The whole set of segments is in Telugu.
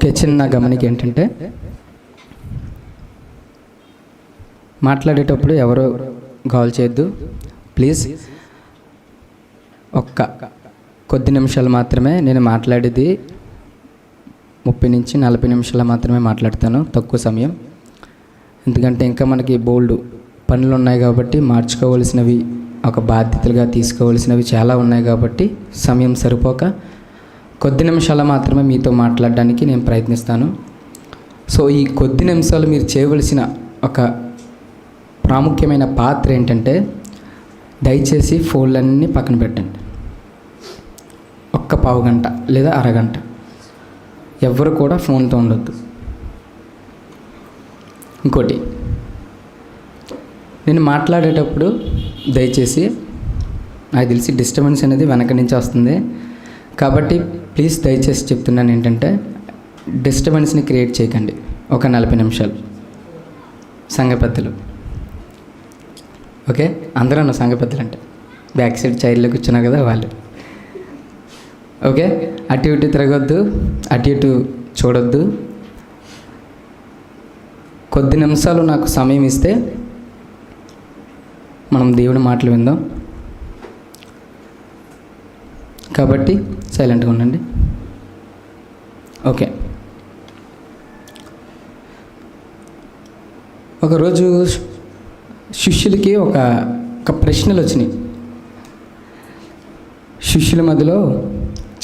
ఓకే, చిన్న గమనిక ఏంటంటే మాట్లాడేటప్పుడు ఎవరు కాల్ చేయొద్దు ప్లీజ్. కొద్ది నిమిషాలు మాత్రమే నేను మాట్లాడేది, 30 నుంచి 40 నిమిషాలు మాత్రమే మాట్లాడతాను, తక్కువ సమయం. ఎందుకంటే ఇంకా మనకి బోల్డ్ పనులు ఉన్నాయి కాబట్టి, మార్చుకోవాల్సినవి, ఒక బాధ్యతలుగా తీసుకోవాల్సినవి చాలా ఉన్నాయి కాబట్టి సమయం సరిపోక కొద్ది నిమిషాలు మాత్రమే మీతో మాట్లాడడానికి నేను ప్రయత్నిస్తాను. సో ఈ కొద్ది నిమిషాలు మీరు చేయవలసిన ఒక ప్రాముఖ్యమైన పాత్ర ఏంటంటే, దయచేసి ఫోన్లన్నీ పక్కన పెట్టండి. ఒక్క పావు గంట లేదా అరగంట ఎవరు కూడా ఫోన్తో ఉండొద్దు. ఇంకోటి, నేను మాట్లాడేటప్పుడు దయచేసి, నాకు తెలిసి డిస్టర్బెన్స్ అనేది వెనక నుంచి వస్తుంది కాబట్టి ప్లీజ్ దయచేసి చెప్తున్నాను ఏంటంటే, డిస్టర్బెన్స్ని క్రియేట్ చేయకండి. ఒక 40 నిమిషాలు సంఘ పెద్దలు, ఓకే, అందరూ సంఘ పెద్దలు అంటే బ్యాక్ సైడ్ చైర్లో కూర్చున్నారు కదా వాళ్ళు, ఓకే. అటు ఇటు తిరగొద్దు, అటు ఇటు చూడొద్దు. కొద్ది నిమిషాలు నాకు సమయం ఇస్తే మనం దేవుడి మాటలు విందాం. కాబట్టి సైలెంట్గా ఉండండి, ఓకే. ఒకరోజు శిష్యులకి ఒక ప్రశ్నలు వచ్చినాయి. శిష్యుల మధ్యలో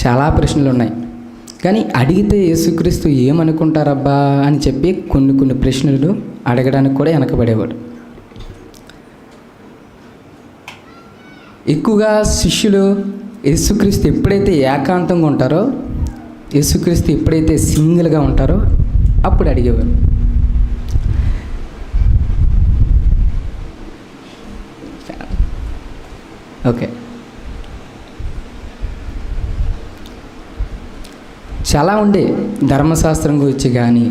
చాలా ప్రశ్నలు ఉన్నాయి, కానీ అడిగితే యేసుక్రీస్తు ఏమనుకుంటారబ్బా అని చెప్పి కొన్ని ప్రశ్నలు అడగడానికి కూడా వెనకబడేవాడు. ఎక్కువగా శిష్యులు యేసుక్రీస్తు ఎప్పుడైతే ఏకాంతంగా ఉంటారో, యేసుక్రీస్తు ఎప్పుడైతే సింగిల్గా ఉంటారో అప్పుడు అడిగేవారు. ఓకే, చాలా ఉండే ధర్మశాస్త్రం గురించి కానీ,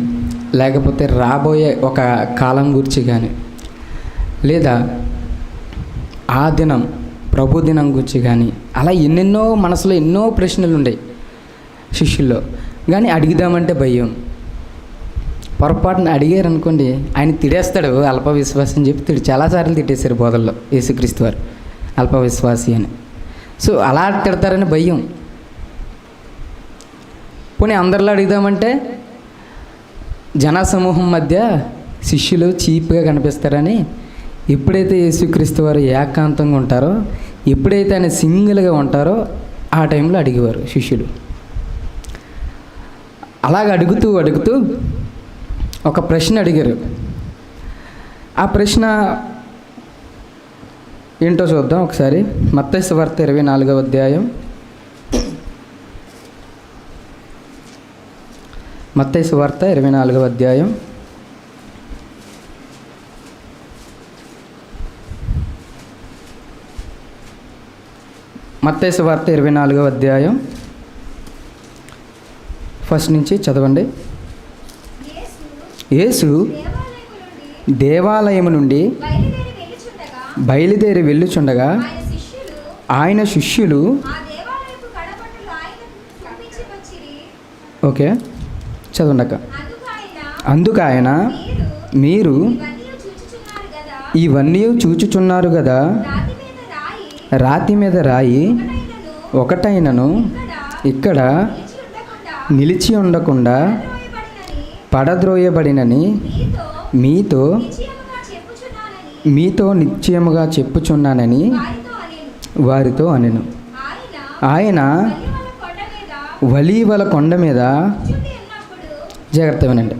లేకపోతే రాబోయే ఒక కాలం గురించి కానీ, లేదా ఆ దినం ప్రభు దినం గురించి కానీ, అలా ఎన్నెన్నో మనసులో ఎన్నో ప్రశ్నలు ఉండే శిష్యుల్లో. కానీ అడిగిదామంటే భయం. పొరపాటున అడిగారు అనుకోండి, ఆయన తిడేస్తాడు, అల్ప విశ్వాసం అని చెప్పి చాలాసార్లు తిట్టేశారు బోధల్లో యేసుక్రీస్తు వారు, అల్ప విశ్వాసి అని. సో అలా తిడతారని భయం. పోనీ అందరిలో అడుగుదామంటే జనసమూహం మధ్య శిష్యులు చీప్గా కనిపిస్తారని, ఎప్పుడైతే యేసుక్రీస్తు వారు ఏకాంతంగా ఉంటారో, ఎప్పుడైతే ఆయన సింగిల్గా ఉంటారో ఆ టైంలో అడిగేవారు శిష్యులు. అలాగ అడుగుతూ ఒక ప్రశ్న అడిగారు. ఆ ప్రశ్న ఏంటో చూద్దాం ఒకసారి. మత్తయి సువార్త 24వ అధ్యాయం. మత్తయి సువార్త 24వ అధ్యాయం. మత్తయి సువార్త 24వ అధ్యాయం ఫస్ట్ నుంచి చదవండి. యేసు దేవాలయము నుండి బయలుదేరి వెళ్ళుచుండగా ఆయన శిష్యులు, ఓకే చదవండి అక్క. అందుకు ఆయన, మీరు ఇవన్నీ చూచుచున్నారు కదా, రాతి మీద రాయి ఒకటైనను ఇక్కడ నిలిచి ఉండకుండా పడద్రోయబడినని మీతో నిశ్చయముగా చెప్పుచున్నానని వారితో అనెను. ఆయన ఒలీవల కొండ మీద, జాగ్రత్త వినండి,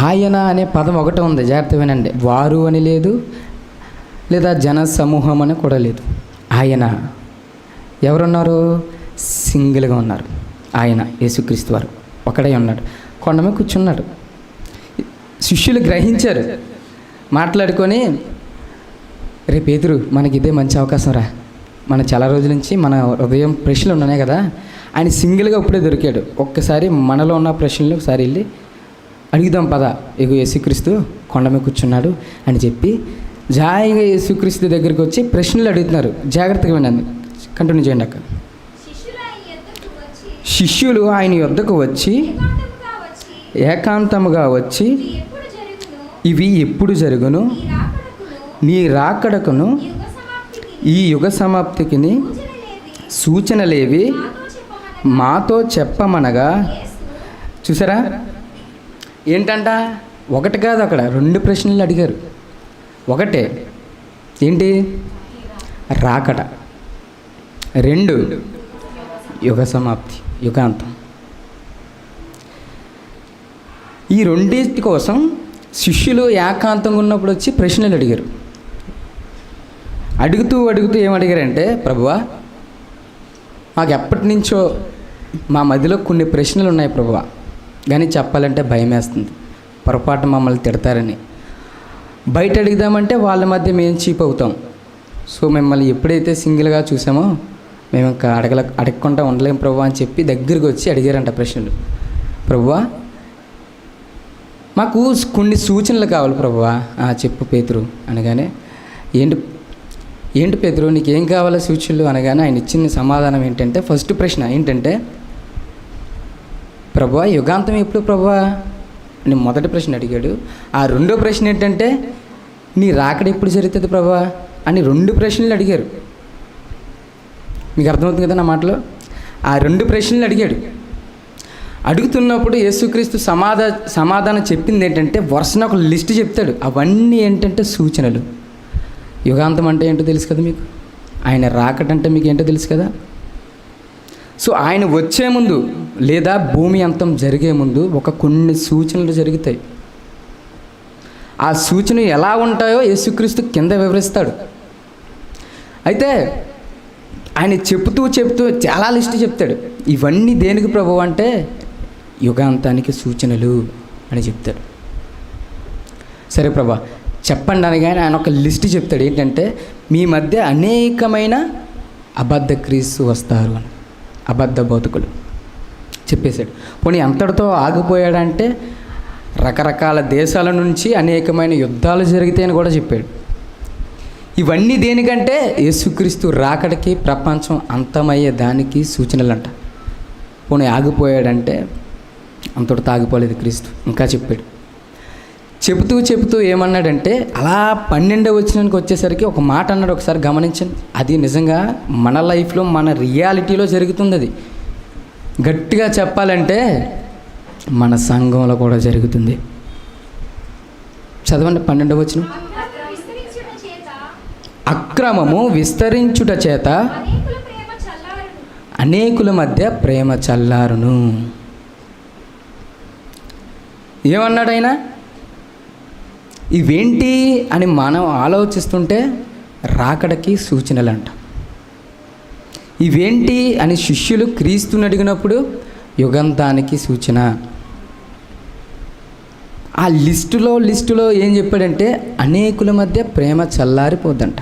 ఆయన అనే పదం ఒకటే ఉంది, జాగ్రత్త వినండి. వారు అని లేదు, లేదా జన సమూహం అని కూడా లేదు. ఆయన ఎవరున్నారు? సింగిల్గా ఉన్నారు. ఆయన యేసుక్రీస్తు వారు ఒకడే ఉన్నాడు, కొండ మీద కూర్చున్నాడు. శిష్యులు గ్రహించారు, మాట్లాడుకొని, రే పేతురు, మనకి ఇదే మంచి అవకాశం రా, మన చాలా రోజుల నుంచి మన ఉదయం ప్రశ్నలు ఉన్నాయి కదా, ఆయన సింగిల్గా ఇప్పుడే దొరికాడు, ఒక్కసారి మనలో ఉన్న ప్రశ్నలు ఒకసారి వెళ్ళి అడుగుదాం పద, ఇగో యేసుక్రీస్తు కొండ మీద కూర్చున్నాడు అని చెప్పి జాయిగా యేసుక్రీస్తు దగ్గరికి వచ్చి ప్రశ్నలు అడుగుతున్నారు. జాగ్రత్తగా వినండి, కంటిన్యూ చేయండి అక్క. శిష్యులు ఆయన యొద్దకు వచ్చి ఏకాంతముగా వచ్చి ఇవి ఎప్పుడు జరుగును, నీ రాకడకును ఈ యుగ సమాప్తికిని సూచనలేవి మాతో చెప్పమనగా. చూసారా ఏంటంట, ఒకటి కాదు అక్కడ 2 ప్రశ్నలు అడిగారు. ఒకటే ఏంటి, రాకడ. 2 యుగ సమాప్తి, యుగాంతం. ఈ రెండింటి కోసం శిష్యులు ఏకాంతంగా ఉన్నప్పుడు వచ్చి ప్రశ్నలు అడిగారు. అడుగుతూ ఏమడిగారంటే, ప్రభువా మాకు ఎప్పటి నుంచో మా మధ్యలో కొన్ని ప్రశ్నలు ఉన్నాయి ప్రభువా, కానీ చెప్పాలంటే భయం వేస్తుంది, పొరపాటు మమ్మల్ని తిడతారని. బయట అడుగుదామంటే వాళ్ళ మధ్య మేము చీప్ అవుతాం. సో మిమ్మల్ని ఎప్పుడైతే సింగిల్గా చూసామో మేము ఇంకా అడగకుండా ఉండలేం ప్రభువా అని చెప్పి దగ్గరికి వచ్చి అడిగారంట ప్రశ్నలు. ప్రభువా మాకు కొన్ని సూచనలు కావాలి ప్రభువా. చెప్పు పేతురు అనగానే, ఏంటి పేతురు నీకేం కావాలో సూచనలు అనగానే ఆయన ఇచ్చిన సమాధానం ఏంటంటే, ఫస్ట్ ప్రశ్న ఏంటంటే, ప్రభువా యుగాంతం ఎప్పుడు ప్రభువా అని మొదటి ప్రశ్న అడిగాడు. ఆ 2వ ప్రశ్న ఏంటంటే, నీ రాకడ ఎప్పుడు జరుగుతుంది ప్రభువా అని 2 ప్రశ్నలు అడిగారు. మీకు అర్థమవుతుంది కదా నా మాటలో. ఆ 2 ప్రశ్నలు అడిగాడు. అడుగుతున్నప్పుడు యేసుక్రీస్తు సమాధానం చెప్పింది ఏంటంటే, వరుసన ఒక లిస్ట్ చెప్తాడు. అవన్నీ ఏంటంటే సూచనలు. యుగాంతం అంటే ఏంటో తెలుసు కదా మీకు, ఆయన రాకడంటే మీకు ఏంటో తెలుసు కదా. సో ఆయన వచ్చే ముందు లేదా భూమి అంతం జరిగే ముందు కొన్ని సూచనలు జరుగుతాయి. ఆ సూచనలు ఎలా ఉంటాయో యేసుక్రీస్తు కింద వివరిస్తాడు. అయితే ఆయన చెప్తూ చాలా లిస్ట్ చెప్తాడు. ఇవన్నీ దేనికి ప్రభువు అంటే యుగాంతానికి సూచనలు అని చెప్తాడు. సరే ప్రభా చెప్పండి అనగానే ఆయన ఒక లిస్ట్ చెప్తాడు. ఏంటంటే, మీ మధ్య అనేకమైన అబద్ధ క్రీస్తు వస్తారు అని, అబద్ధ బోధకులు చెప్పేశాడు. పోనీ అంతటితో ఆగిపోయాడంటే రకరకాల దేశాల నుంచి అనేకమైన యుద్ధాలు జరుగుతాయని కూడా చెప్పాడు. ఇవన్నీ దేనికంటే యేసుక్రీస్తు రాకడికి, ప్రపంచం అంతమయ్యే దానికి సూచనలంట. పోనీ ఆగిపోయాడంటే అంతటితో ఆగిపోలేదు క్రీస్తు, ఇంకా చెప్పాడు. చెబుతూ ఏమన్నాడంటే, అలా 12వ వచనానికి వచ్చేసరికి ఒక మాట అన్నాడు, ఒకసారి గమనించండి. అది నిజంగా మన లైఫ్లో, మన రియాలిటీలో జరుగుతుంది. అది గట్టిగా చెప్పాలంటే మన సంఘంలో కూడా జరుగుతుంది. చదవండి 12వ వచనం. అక్రమము విస్తరించుట చేత అనేకుల మధ్య ప్రేమ చల్లారును. ఏమన్నాడు ఆయన? ఇవేంటి అని మనం ఆలోచిస్తుంటే రాకడకి సూచనలంట. ఇవేంటి అని శిష్యులు క్రీస్తుని అడిగినప్పుడు యుగాంతానికి సూచన. ఆ లిస్టులో ఏం చెప్పాడంటే అనేకుల మధ్య ప్రేమ చల్లారిపోద్దంట.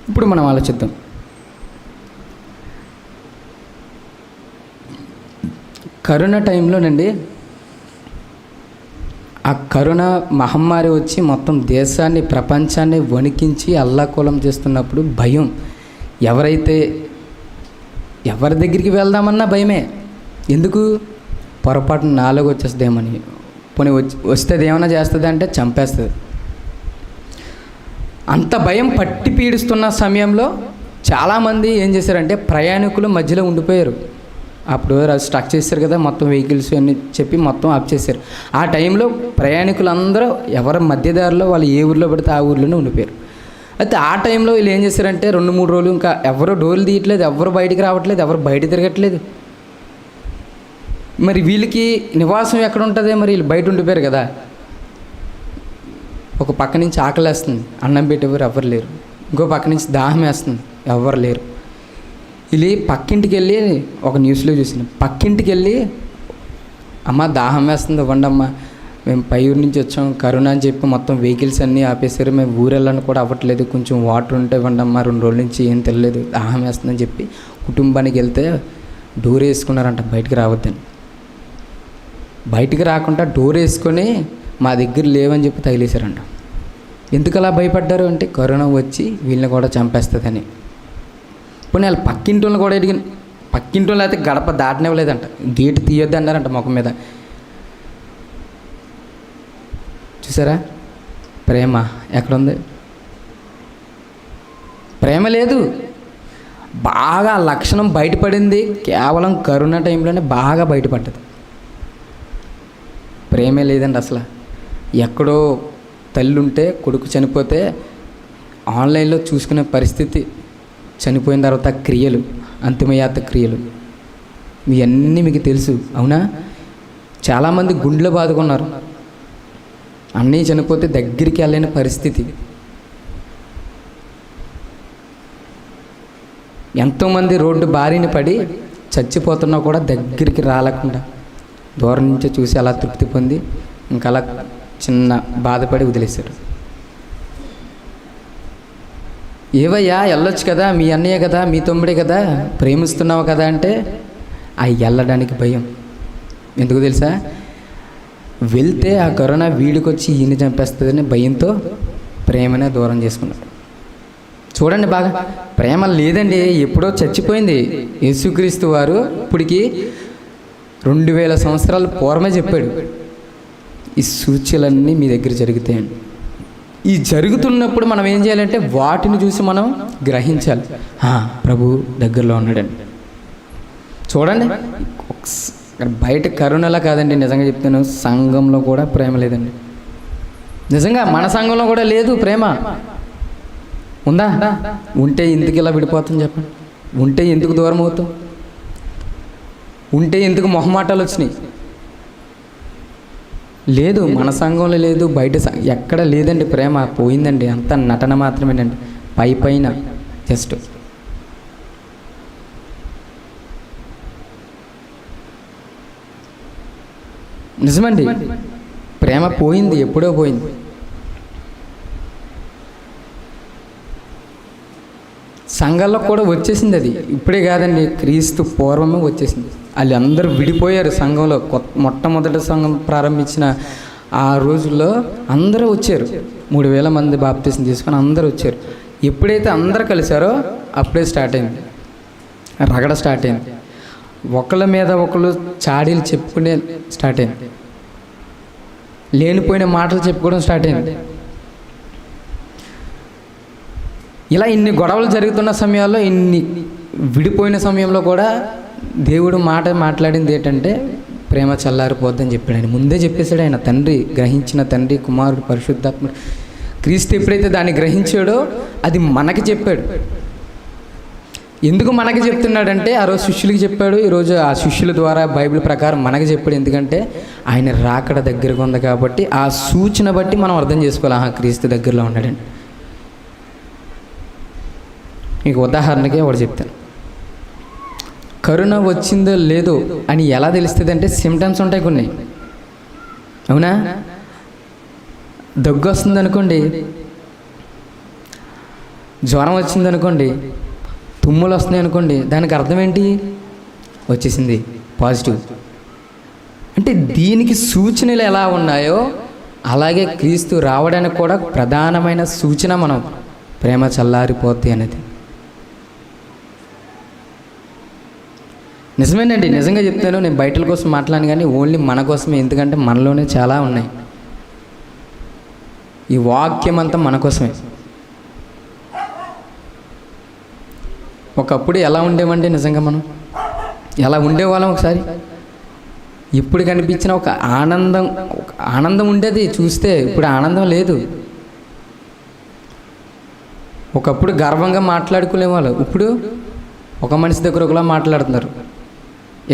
ఇప్పుడు మనం ఆలోచిద్దాం. కరోనా టైంలోనండి, ఆ కరోనా మహమ్మారి వచ్చి మొత్తం దేశాన్ని, ప్రపంచాన్ని వణికించి అల్లాకోలం చేస్తున్నప్పుడు భయం. ఎవరి దగ్గరికి వెళ్దామన్నా భయమే. ఎందుకు? పొరపాటున నాలుగు వచ్చేస్తుందేమని. పోనీ వస్తుంది ఏమైనా చేస్తుంది అంటే చంపేస్తుంది. అంత భయం పట్టి పీడిస్తున్న సమయంలో చాలామంది ఏం చేశారంటే ప్రయాణికులు మధ్యలో ఉండిపోయారు. అప్పుడు స్టక్ చేశారు కదా, మొత్తం వెహికల్స్ అన్నీ చెప్పి మొత్తం ఆఫ్ చేశారు. ఆ టైంలో ప్రయాణికులందరూ ఎవరి మధ్యదారిలో వాళ్ళు ఏ ఊర్లో పడితే ఆ ఊర్లోనే ఉండిపోయారు. అయితే ఆ టైంలో వీళ్ళు ఏం చేశారంటే 2-3 రోజులు ఇంకా ఎవరు డోర్లు తీయట్లేదు, ఎవరు బయటికి రావట్లేదు, ఎవరు బయట తిరగట్లేదు. మరి వీళ్ళకి నివాసం ఎక్కడ ఉంటుంది? మరి వీళ్ళు బయట ఉండిపోయారు కదా. ఒక పక్క నుంచి ఆకలేస్తుంది, అన్నం పెట్టేవారు ఎవరు లేరు. ఇంకో పక్క నుంచి దాహం వేస్తుంది, ఎవరు లేరు. వీళ్ళు పక్కింటికి వెళ్ళి, ఒక న్యూస్లో చూసిన, పక్కింటికి వెళ్ళి అమ్మ దాహం వేస్తుంది ఇవ్వండి అమ్మ, మేము పై ఊరు నుంచి వచ్చాం, కరోనా అని చెప్పి మొత్తం వెహికల్స్ అన్నీ ఆపేశారు, మేము ఊరెళ్ళని కూడా అవ్వట్లేదు, కొంచెం వాటర్ ఉంటే ఇవ్వండి అమ్మ, 2 రోజుల నుంచి ఏం తెలియలేదు, దాహం వేస్తుందని చెప్పి కుటుంబానికి వెళ్తే డోర్ వేసుకున్నారంట బయటికి రావద్దని. బయటికి రాకుండా డోర్ వేసుకొని మా దగ్గర లేవని చెప్పి తగిలేశారంట. ఎందుకు అలా భయపడ్డారు అంటే కరోనా వచ్చి వీళ్ళని కూడా చంపేస్తుందని. పోనీ వాళ్ళు పక్కింటి వాళ్ళని కూడా అడిగిన, పక్కింటి వాళ్ళు అయితే గడప దాటనివ్వలేదంట, గేటు తీయొద్దు అన్నారంట ముఖం మీద. చూసారా ప్రేమ ఎక్కడుంది? ప్రేమ లేదు. బాగా లక్షణం బయటపడింది కేవలం కరోనా టైంలోనే బాగా బయటపడ్డది. ప్రేమే లేదండి అసలు. ఎక్కడో తల్లి ఉంటే కొడుకు చనిపోతే ఆన్లైన్లో చూసుకునే పరిస్థితి, చనిపోయిన తర్వాత క్రియలు, అంతిమయాత్ర క్రియలు ఇవన్నీ మీకు తెలుసు అవునా? చాలామంది గుండెలో బాదుకున్నారు, అన్నయ్య చనిపోతే దగ్గరికి వెళ్ళలేని పరిస్థితి. ఎంతోమంది రోడ్డు బారిన పడి చచ్చిపోతున్నా కూడా దగ్గరికి రాలేకుండా దూరం నుంచి చూసి అలా తృప్తి పొంది ఇంకా అలా చిన్న బాధపడి వదిలేశారు. ఏవయ్యా వెళ్ళొచ్చు కదా, మీ అన్నయ్య కదా, మీ తమ్ముడే కదా, ప్రేమిస్తున్నావు కదా అంటే అవి వెళ్ళడానికి భయం. ఎందుకు తెలుసా? వెళ్తే ఆ కరోనా వీడికొచ్చి ఈయన చంపేస్తుందని భయంతో ప్రేమనే దూరం చేసుకున్నాడు. చూడండి బాగా, ప్రేమ లేదండి, ఎప్పుడో చచ్చిపోయింది. యేసుక్రీస్తు వారు ఇప్పటికి 2000 సంవత్సరాల పూర్వమే చెప్పాడు, ఈ సూచనలన్నీ మీ దగ్గర జరుగుతాయండి. ఈ జరుగుతున్నప్పుడు మనం ఏం చేయాలంటే వాటిని చూసి మనం గ్రహించాలి, ప్రభు దగ్గరలో ఉన్నాడండి. చూడండి బయట కరుణలా కాదండి, నిజంగా చెప్తాను, సంఘంలో కూడా ప్రేమ లేదండి. నిజంగా మన సంఘంలో కూడా లేదు ప్రేమ. ఉందా? ఉంటే ఎందుకు ఇలా విడిపోతాం చెప్పండి? ఉంటే ఎందుకు దూరం అవుతాం? ఉంటే ఎందుకు మొహమాటాలు వచ్చినాయి? లేదు, మన సంఘంలో లేదు, బయట ఎక్కడ లేదండి ప్రేమ. పోయిందండి, అంత నటన మాత్రమేనండి, పైన జస్ట్. నిజమండి, ప్రేమ పోయింది, ఎప్పుడో పోయింది. సంఘాల్లో కూడా వచ్చేసింది అది, ఇప్పుడే కాదండి, క్రీస్తు పూర్వమే వచ్చేసింది. వాళ్ళు అందరూ విడిపోయారు సంఘంలో. మొట్టమొదటి సంఘం ప్రారంభించిన ఆ రోజుల్లో అందరూ వచ్చారు, 3000 మంది బాప్తీసం తీసుకొని అందరూ వచ్చారు. ఎప్పుడైతే అందరూ కలిశారో అప్పుడే స్టార్ట్ అయింది రగడ, స్టార్ట్ అయింది. ఒకళ్ళ మీద ఒకళ్ళు చాడీలు చెప్పుకునే స్టార్ట్ అయింది, లేనిపోయిన మాటలు చెప్పుకోవడం స్టార్ట్ అయింది. ఇలా ఇన్ని గొడవలు జరుగుతున్న సమయాల్లో, ఇన్ని విడిపోయిన సమయంలో కూడా దేవుడు మాట్లాడింది ఏంటంటే ప్రేమ చల్లారిపోద్దని చెప్పాడు. ఆయన ముందే చెప్పేశాడు. ఆయన తండ్రి, గ్రహించిన తండ్రి, కుమారుడు, పరిశుద్ధాత్ముడు, క్రీస్తు ఎప్పుడైతే దాన్ని గ్రహించాడో అది మనకి చెప్పాడు. ఎందుకు మనకి చెప్తున్నాడంటే ఆ రోజు శిష్యులకి చెప్పాడు, ఈరోజు ఆ శిష్యుల ద్వారా బైబిల్ ప్రకారం మనకి చెప్పాడు. ఎందుకంటే ఆయన రాకడ దగ్గరకు ఉంది కాబట్టి ఆ సూచన బట్టి మనం అర్థం చేసుకోవాలి, క్రీస్తు దగ్గరలో ఉన్నాడండి. మీకు ఉదాహరణకి ఒకటి చెప్తాను. కరోనా వచ్చిందో లేదో అని ఎలా తెలుస్తుంది అంటే సిమ్టమ్స్ ఉంటాయి కొన్ని, అవునా? దగ్గు వస్తుంది అనుకోండి, జ్వరం వచ్చింది అనుకోండి, తుమ్ములు వస్తున్నాయి అనుకోండి, దానికి అర్థం ఏంటి? వచ్చేసింది, పాజిటివ్. అంటే దీనికి సూచనలు ఎలా ఉన్నాయో అలాగే క్రీస్తు రావడానికి కూడా ప్రధానమైన సూచన మనం ప్రేమ చల్లారిపోద్ది అనేది. నిజమేనండి, నిజంగా చెప్తాను. నేను బయటల కోసం మాట్లాడను కానీ ఓన్లీ మన కోసమే. ఎందుకంటే మనలోనే చాలా ఉన్నాయి. ఈ వాక్యం అంతా మన కోసమే. ఒకప్పుడు ఎలా ఉండేవండి నిజంగా, మనం ఎలా ఉండేవాళ్ళం ఒకసారి. ఇప్పుడు కనిపించిన ఒక ఆనందం ఉండేది చూస్తే, ఇప్పుడు ఆనందం లేదు. ఒకప్పుడు గర్వంగా మాట్లాడుకునేవాళ్ళు, ఇప్పుడు ఒక మనిషి దగ్గర ఒకలా మాట్లాడుతున్నారు,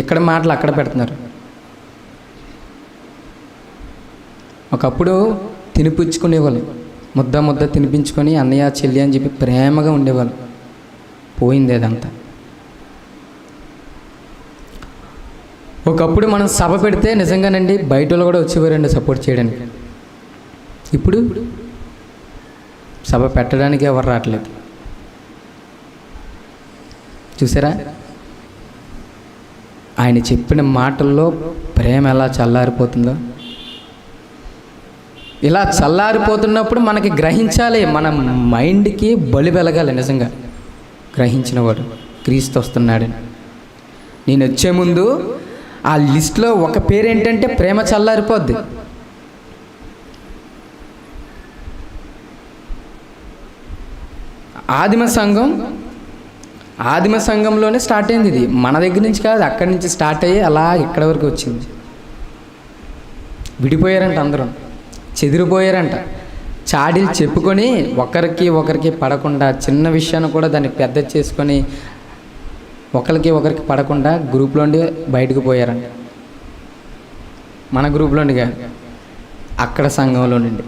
ఇక్కడ మాటలు అక్కడ పెడుతున్నారు. ఒకప్పుడు తినిపించుకునేవాళ్ళు, ముద్ద తినిపించుకొని అన్నయ్య చెల్లి అని చెప్పి ప్రేమగా ఉండేవాళ్ళు. పోయింది అదంతా. ఒకప్పుడు మనం సభ పెడితే నిజంగానండి బయట వాళ్ళు కూడా వచ్చేవారండి సపోర్ట్ చేయడానికి. ఇప్పుడు సభ పెట్టడానికి ఎవరు రావట్లేదు. చూసారా? ఆయన చెప్పిన మాటల్లో ప్రేమ ఎలా చల్లారిపోతుందో. ఇలా చల్లారిపోతున్నప్పుడు మనకి గ్రహించాలి, మన మైండ్కి బలి వెలగాలి. నిజంగా గ్రహించిన వాడు క్రీస్తు వస్తున్నాడని. నేను వచ్చే ముందు ఆ లిస్ట్లో ఒక పేరు ఏంటంటే ప్రేమ చల్లారిపోద్ది. ఆదిమ సంఘంలోనే స్టార్ట్ అయింది ఇది. మన దగ్గర నుంచి కాదు, అక్కడి నుంచి స్టార్ట్ అయ్యి అలా ఇక్కడ వరకు వచ్చింది. విడిపోయారంట, అందరూ చెదిరిపోయారంట. చాడీలు చెప్పుకొని ఒకరికి పడకుండా, చిన్న విషయాన్ని కూడా దాన్ని పెద్ద చేసుకొని ఒకరికి పడకుండా గ్రూప్లోండి బయటకు పోయారంట. మన గ్రూప్లోండి కాదు, అక్కడ సంఘంలో నుండి.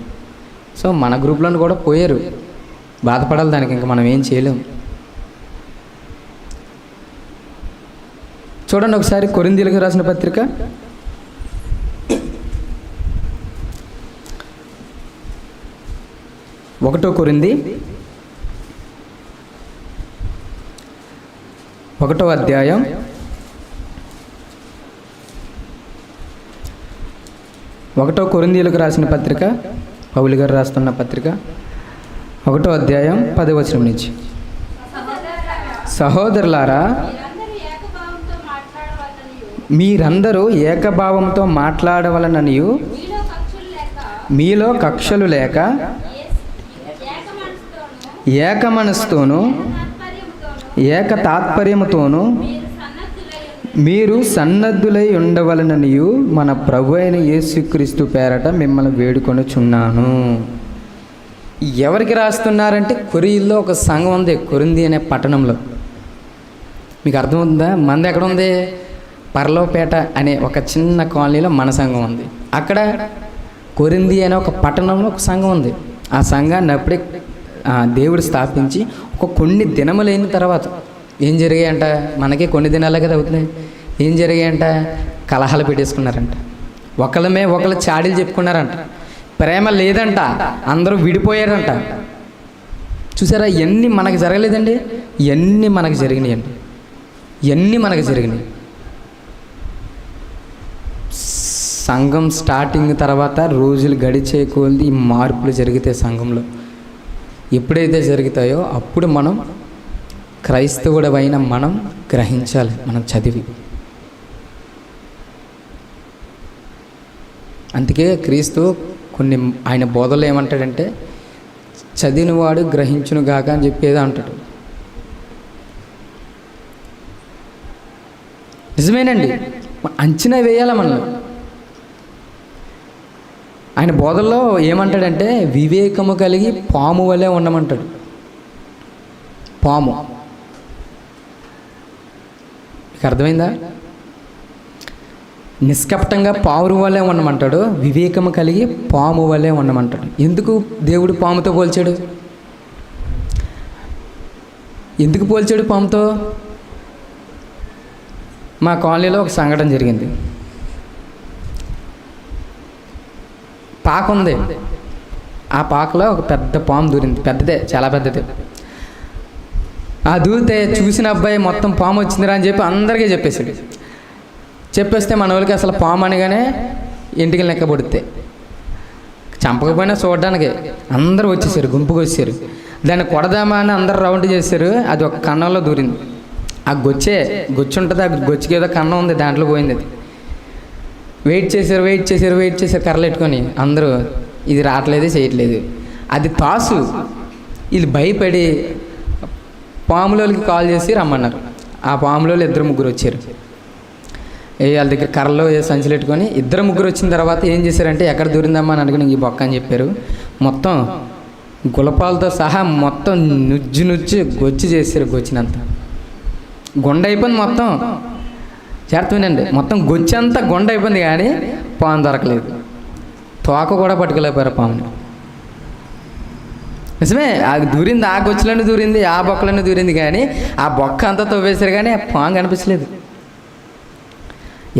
సో మన గ్రూప్లోని కూడా పోయారు. బాధపడాలి దానికి, ఇంకా మనం ఏం చేయలేము. చూడండి ఒకసారి కొరింథీయులకు రాసిన పత్రిక 1 కొరింథీ 1వ అధ్యాయం 1 కొరింథీయులకు రాసిన పత్రిక, పౌలు గారు రాస్తున్న పత్రిక 1వ అధ్యాయం 10వ వచనం నుంచి. సహోదరులారా, మీరందరూ ఏకభావంతో మాట్లాడవలననియు మీలో కక్షలు లేక ఏక మనసుతోనూ ఏక తాత్పర్యముతోనూ మీరు సన్నద్ధులై ఉండవలననియు మన ప్రభు అయిన యేసుక్రీస్తు పేరట మిమ్మల్ని వేడుకొనుచున్నాను. ఎవరికి రాస్తున్నారంటే కొరియల్లో ఒక సంఘం ఉంది, కొరింథీ అనే పట్టణంలో. మీకు అర్థమవుతుందా? మంది ఎక్కడ ఉంది? పర్లోపేట అనే ఒక చిన్న కాలనీలో మన సంఘం ఉంది. అక్కడ కొరింథీ అనే ఒక పట్టణంలో ఒక సంఘం ఉంది. ఆ సంఘాన్ని అప్పుడే దేవుడు స్థాపించి కొన్ని దినములైన తర్వాత ఏం జరిగాయంట? మనకి కొన్ని దినాలే కదా అవుతున్నాయి. ఏం జరిగాయంట? కలహాలు పెట్టేసుకున్నారంట. ఒకళ్ళు చాడీలు చెప్పుకున్నారంట. ప్రేమ లేదంట, అందరూ విడిపోయారంట. చూసారా? ఇవన్నీ మనకు జరగలేదండి, ఇవన్నీ మనకు జరిగినాయండి. ఇవన్నీ మనకు జరిగినాయి. సంఘం స్టార్టింగ్ తర్వాత రోజులు గడిచే కొలది ఈ మార్పులు జరిగితే సంఘంలో ఎప్పుడైతే జరుగుతాయో అప్పుడు మనం క్రైస్తవుడవైన మనం గ్రహించాలి, మనం చదివి. అందుకే క్రీస్తు కొన్ని ఆయన బోధనలు ఏమంటాడంటే, చదివినవాడు గ్రహించును గాక అని చెప్పేది అంటాడు. నిజమేనండి, అంచనా వేయాలి మనలో. ఆయన బోధల్లో ఏమంటాడంటే, వివేకము కలిగి పాము వలె ఉండమంటాడు. పాము, మీకు అర్థమైందా? నిష్కపటంగా పావురు వలె ఉండమంటాడు, వివేకము కలిగి పాము వలె ఉండమంటాడు. ఎందుకు దేవుడు పాముతో పోల్చాడు? ఎందుకు పోల్చాడు పాముతో? మా కాలనీలో ఒక సంఘటన జరిగింది. పాక ఉంది, ఆ పాకలో ఒక పెద్ద పాము దూరింది. పెద్దదే, చాలా పెద్దదే. ఆ దూరితే చూసిన అబ్బాయి మొత్తం పాము వచ్చిందిరా అని చెప్పి అందరికీ చెప్పేస్తే మన వాళ్ళకి అసలు పాము అనగానే ఇంటికి లెక్క పడితే చంపకపోయినా చూడడానికి అందరూ వచ్చేసారు, గుంపుకు వచ్చారు. దాన్ని కొడదామా అని అందరు రౌండ్ చేశారు. అది ఒక కన్నంలో దూరింది. ఆ గొచ్చు ఉంటుంది, ఆ గొచ్చుకి ఏదో కన్నం ఉంది, దాంట్లో పోయింది. అది వెయిట్ చేశారు కర్రలు పెట్టుకొని అందరూ, ఇది రావట్లేదు, చేయట్లేదు. అది తాసు. వీళ్ళు భయపడి పాములోకి కాల్ చేసి రమ్మన్నారు. ఆ పాములో 2-3 వచ్చారు. వాళ్ళ దగ్గర కర్రలో సంచులు పెట్టుకొని 2-3 వచ్చిన తర్వాత ఏం చేశారంటే, ఎక్కడ దూరిందమ్మా అని అనుకుని ఈ బొక్క అని చెప్పారు. మొత్తం గులపాలతో సహా మొత్తం నుజ్జు గొచ్చి చేశారు. గొచ్చినంత గుండ అయిపోయింది మొత్తం. చేరుతుందండి, మొత్తం గొచ్చంతా గుండ అయిపోయింది, కానీ పాము దొరకలేదు. తోక కూడా పట్టుకోలేకపోయారు పాముని. నిజమే, అది దూరింది, ఆ గొచ్చులన్నీ దూరింది, ఆ బొక్కలన్నీ దూరింది, కానీ ఆ బొక్క అంతా తవ్వేశారు, కానీ ఆ పాము కనిపించలేదు.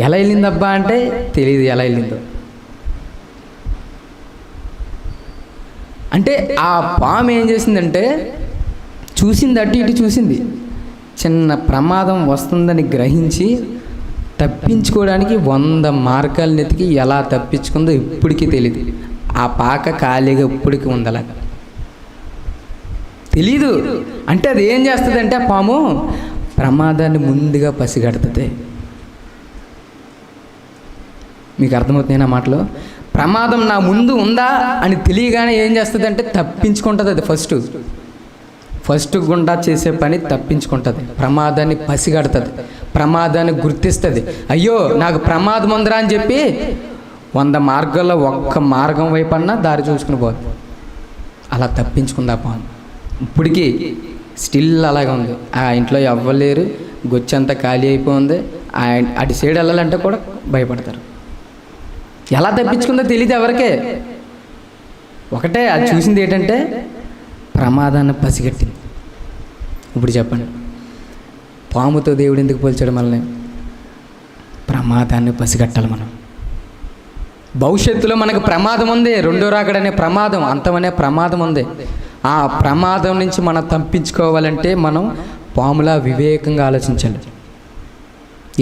ఎలా వెళ్ళిందబ్బా అంటే తెలియదు ఎలా వెళ్ళిందో. అంటే ఆ పాము ఏం చేసిందంటే, చూసింది, అటు ఇటు చూసింది, చిన్న ప్రమాదం వస్తుందని గ్రహించి తప్పించుకోవడానికి 100 మార్గాలు నెతికి ఎలా తప్పించుకుందో ఇప్పటికీ తెలియదు. ఆ పాక ఖాళీగా ఇప్పటికీ ఉంది, అలాగా తెలీదు. అంటే అది ఏం చేస్తుందంటే, ఆ పాము ప్రమాదాన్ని ముందుగా పసిగడుతుంది. మీకు అర్థమవుతుంది నా మాటలో? ప్రమాదం నా ముందు ఉందా అని తెలియగానే ఏం చేస్తుంది అంటే తప్పించుకుంటుంది. అది ఫస్ట్ గుండా చేసే పని తప్పించుకుంటుంది. ప్రమాదాన్ని పసిగడుతుంది, ప్రమాదాన్ని గుర్తిస్తుంది. అయ్యో నాకు ప్రమాదం ఉందిరా అని చెప్పి 100 మార్గాల్లో ఒక్క మార్గం వైపు అన్నా దారి చూసుకుని పోదు. అలా తప్పించుకుందా పాము. ఇప్పటికీ స్టిల్ అలాగే ఉంది. ఆ ఇంట్లో ఎవ్వలేరు, గొచ్చంతా ఖాళీ అయిపోయింది. అటు సైడ్ వెళ్ళాలంటే కూడా భయపడతారు. ఎలా తప్పించుకుందో తెలియదు ఎవరికే. ఒకటే అది చూసింది ఏంటంటే ప్రమాదాన్ని పసిగట్టింది. ఇప్పుడు చెప్పండి, పాముతో దేవుడు ఎందుకు పోల్చాడు మనల్ని? ప్రమాదాన్ని పసిగట్టాలి మనం. భవిష్యత్తులో మనకు ప్రమాదం ఉంది, రెండో రాకడనే ప్రమాదం, అంతమనే ప్రమాదం ఉంది. ఆ ప్రమాదం నుంచి మనం తప్పించుకోవాలంటే మనం పాములా వివేకంగా ఆలోచించాలి.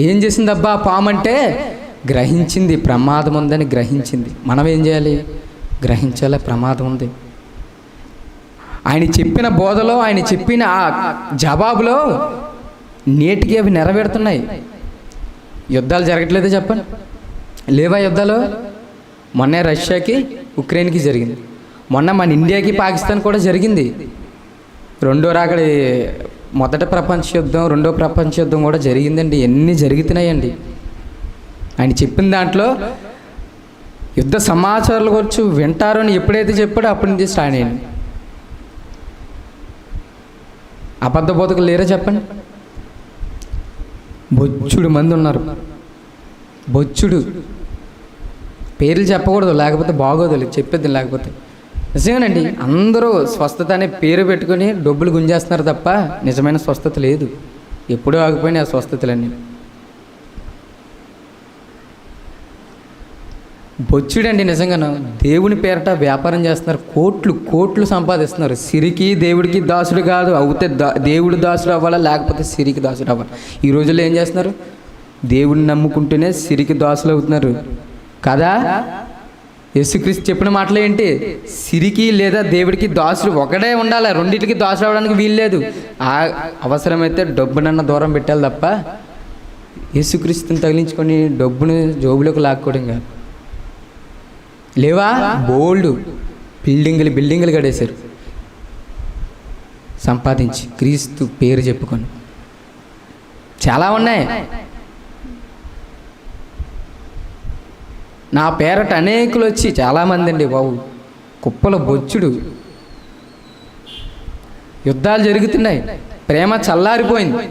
ఏం చేసిందబ్బా పాము అంటే? గ్రహించింది, ప్రమాదం ఉందని గ్రహించింది. మనం ఏం చేయాలి? గ్రహించాలి, ప్రమాదం ఉంది. ఆయన చెప్పిన బోధలో, ఆయన చెప్పిన ఆ జవాబులో నేటికి అవి నెరవేరుతున్నాయి. యుద్ధాలు జరగట్లేదే చెప్పండి? లేవా యుద్ధాలు? మొన్నే రష్యాకి ఉక్రెయిన్కి జరిగింది, మొన్న మన ఇండియాకి పాకిస్తాన్ కూడా జరిగింది. రెండో రాకడి మొదటి ప్రపంచ యుద్ధం, రెండో ప్రపంచ యుద్ధం కూడా జరిగిందండి. ఎన్ని జరుగుతున్నాయండి. ఆయన చెప్పిన దాంట్లో యుద్ధ సమాచారాల గురించి వింటారు అని ఎప్పుడైతే చెప్పాడో అప్పటి నుంచి స్టార్ట్ అయ్యింది. అబద్ధ బోధకులు లేరా చెప్పండి? బొచ్చుడు మంది ఉన్నారు. బొచ్చుడు పేర్లు చెప్పకూడదు, లేకపోతే బాగోదు, చెప్పేది లేకపోతే. నిజమేనండి, అందరూ స్వస్థత అనే పేరు పెట్టుకుని డబ్బులు గుంజేస్తున్నారు తప్ప నిజమైన స్వస్థత లేదు. ఎప్పుడూ ఆగిపోయినాయి ఆ స్వస్థతలన్నీ. బొచ్చుడండి నిజంగాను. దేవుని పేరట వ్యాపారం చేస్తున్నారు, కోట్లు సంపాదిస్తున్నారు. సిరికి దేవుడికి దాసుడు కాదు, అవుతే దేవుడు దాసుడు అవ్వాలా, లేకపోతే సిరికి దాసుడు అవ్వాలి. ఈ రోజుల్లో ఏం చేస్తున్నారు? దేవుడిని నమ్ముకుంటూనే సిరికి దాసులు అవుతున్నారు కదా. యేసుక్రీస్తు చెప్పిన మాటలు ఏంటి? సిరికి లేదా దేవుడికి దాసుడు ఒకడే ఉండాలి, రెండింటికి దాసుడు అవ్వడానికి వీలు లేదు. ఆ అవసరమైతే డబ్బునన్న దూరం పెట్టాలి తప్ప యేసుక్రీస్తుని తగిలించుకొని డబ్బుని జోబులోకి లాక్కోవడం కాదు. లేవా? బోల్డ్ బిల్డింగులు కడేశారు సంపాదించి, క్రీస్తు పేరు చెప్పుకొని. చాలా ఉన్నాయి. నా పేరట అనేకులు వచ్చి, చాలామంది అండి బాబు, కుప్పల బొచ్చుడు. యుద్ధాలు జరుగుతున్నాయి, ప్రేమ చల్లారిపోయింది,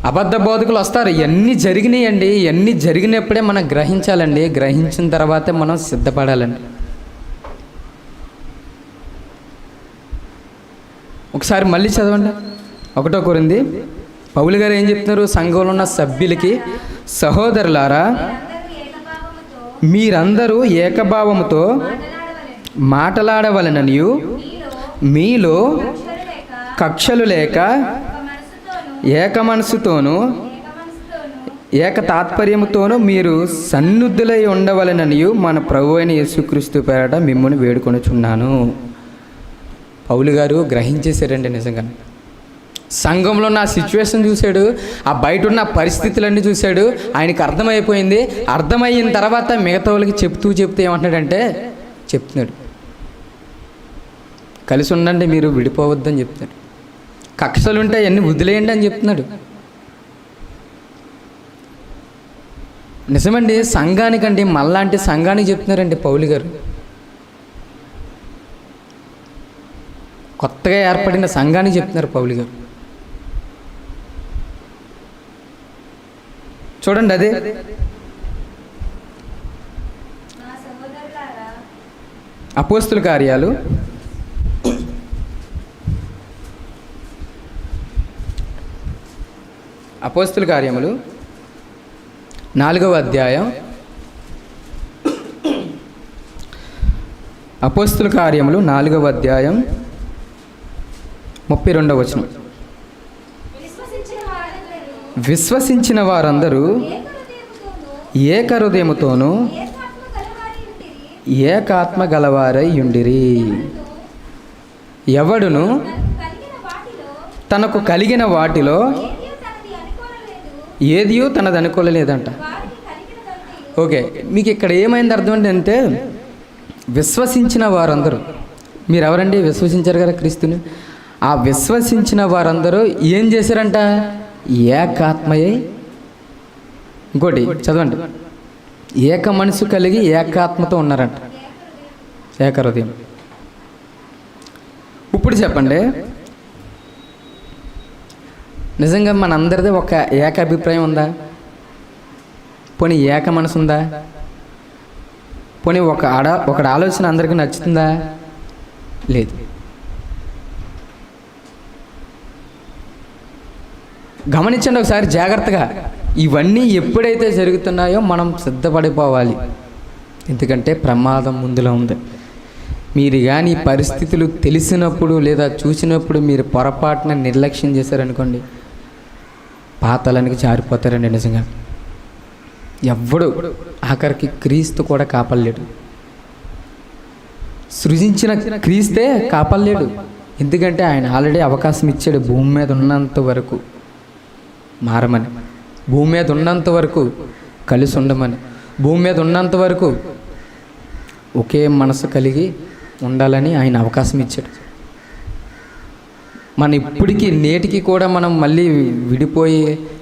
అబద్ధ బోధకులు వస్తారు. ఇవన్నీ జరిగినాయండి. ఇవన్నీ జరిగినప్పుడే మనం గ్రహించాలండి. గ్రహించిన తర్వాతే మనం సిద్ధపడాలండి. ఒకసారి మళ్ళీ చదవండి. 1 కొరింథీ పౌలు గారు ఏం చెప్తున్నారు? సంఘంలో ఉన్న సభ్యులకి, సహోదరులారా, మీరందరూ ఏకభావముతో మాట్లాడవలెననియు, మీలో కక్షలు లేక ఏక మనసుతోనూ ఏక తాత్పర్యముతోనూ మీరు సన్నుద్ధులై ఉండవలెననియు మన ప్రభువైన అయిన యేసుక్రీస్తు పేరట మిమ్మల్ని వేడుకొనుచున్నాను. పౌలు గారు గ్రహించేశారండి నిజంగా. సంఘంలో ఉన్న సిచ్యువేషన్ చూశాడు, ఆ బయట ఉన్న పరిస్థితులన్నీ చూశాడు. ఆయనకి అర్థమైపోయింది. అర్థమయిన తర్వాత మిగతా వాళ్ళకి చెప్తూ ఏమంటున్నాడంటే చెప్తున్నాడు, కలిసి ఉండండి, మీరు విడిపోవద్దని చెప్తున్నాడు. కక్షలుంటే అన్నీ వదిలేయండి అని చెప్తున్నాడు. నిజమండి, సంఘానికండి, మళ్ళాంటి సంఘానికి చెప్తున్నారండి పౌలు గారు. కొత్తగా ఏర్పడిన సంఘానికి చెప్తున్నారు పౌలు గారు. చూడండి, అదే అపోస్తుల కార్యాలు 4వ అధ్యాయం, అపోస్తుల కార్యములు 4వ అధ్యాయం 32వ వచనం. విశ్వసించిన వారందరూ ఏక హృదయముతోనూ ఏకాత్మ గలవారై యుండిరి. ఎవడును తనకు కలిగిన వాటిలో ఏదియో తనది అనుకోలేదంట. ఓకే, మీకు ఇక్కడ ఏమైంది అర్థం ఏంటంటే, విశ్వసించిన వారందరూ, మీరు ఎవరండి విశ్వసించారు కదా క్రీస్తుని, ఆ విశ్వసించిన వారందరూ ఏం చేశారంట? ఏకాత్మయే, ఇంకోటి చదవండి, ఏక మనసు కలిగి ఏకాత్మతో ఉన్నారంట, ఏకహృదయం. ఇప్పుడు చెప్పండి, నిజంగా మనందరిది ఒక ఏకాభిప్రాయం ఉందా? పోనీ ఏక మనసు ఉందా? పోనీ ఒకటి ఆలోచన అందరికీ నచ్చుతుందా? లేదు. గమనించండి ఒకసారి జాగ్రత్తగా. ఇవన్నీ ఎప్పుడైతే జరుగుతున్నాయో మనం సిద్ధపడిపోవాలి, ఎందుకంటే ప్రమాదం ముందులో ఉంది. మీరు కానీ పరిస్థితులు తెలిసినప్పుడు లేదా చూసినప్పుడు మీరు పొరపాటున నిర్లక్ష్యం చేశారనుకోండి, పాతాళానికి జారిపోతారండి. నిజంగా ఎవ్వడు, ఆఖరికి క్రీస్తు కూడా కాపాడలేడు. సృజించిన క్రీస్తే కాపాడలేడు, ఎందుకంటే ఆయన ఆల్రెడీ అవకాశం ఇచ్చాడు భూమి మీద ఉన్నంత వరకు మారమని, భూమి మీద ఉన్నంత వరకు కలిసి ఉండమని, భూమి మీద ఉన్నంత వరకు ఒకే మనసు కలిగి ఉండాలని ఆయన అవకాశం ఇచ్చాడు. మన ఇప్పటికీ నేటికి కూడా మనం మళ్ళీ విడిపోయి